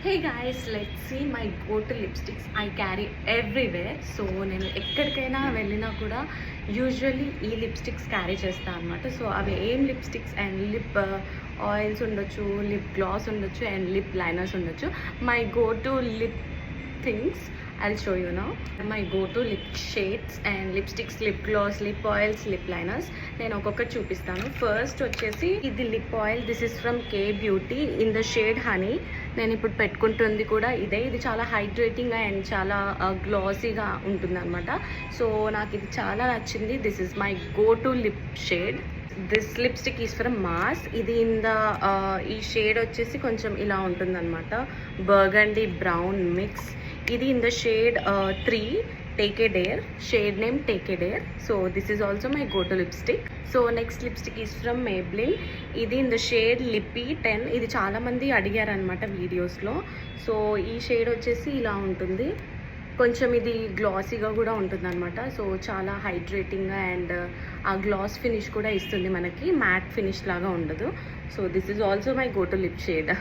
Hey guys, let's see my go to lipsticks I carry everywhere. So నేను ఎక్కడికైనా వెళ్ళినా కూడా యూజువల్లీ ఈ లిప్స్టిక్స్ క్యారీ చేస్తాను అనమాట. సో అవి ఏం లిప్స్టిక్స్ అండ్ లిప్ ఆయిల్స్ ఉండొచ్చు, లిప్ గ్లాస్ ఉండొచ్చు అండ్ లిప్ లైనర్స్ ఉండొచ్చు. My go to lip things I'll show you now. My go-to lip shades and lipsticks, lip gloss, lip oils, lip liners. నేను ఒక్కొక్కటి చూపిస్తాను. First వచ్చేసి ఇది lip oil. This is from K beauty in the shade honey. నేను ఇప్పుడు పెట్టుకుంటుంది కూడా ఇదే. ఇది చాలా హైడ్రేటింగ్ అండ్ చాలా గ్లాసీగా ఉంటుంది అనమాట. సో నాకు ఇది చాలా నచ్చింది. This is my go to lip shade. This lipstick is from mass. ఇది ఈ షేడ్ వచ్చేసి కొంచెం ఇలా ఉంటుందన్నమాట, బర్గండీ బ్రౌన్ మిక్స్. ఇది in the shade 3 take a dare, shade name take a dare. So this is also my go to lipstick. So next lipstick is from Maybelline. ఇది in the shade లిప్పీ 10. ఇది చాలామంది అడిగారనమాట వీడియోస్లో. So ఈ shade వచ్చేసి ఇలా ఉంటుంది. కొంచెం ఇది గ్లాసీగా కూడా ఉంటుంది అనమాట. సో చాలా హైడ్రేటింగ్గా అండ్ ఆ గ్లాస్ ఫినిష్ కూడా ఇస్తుంది మనకి, మ్యాట్ ఫినిష్ లాగా ఉండదు. So this is also my go to lip shade.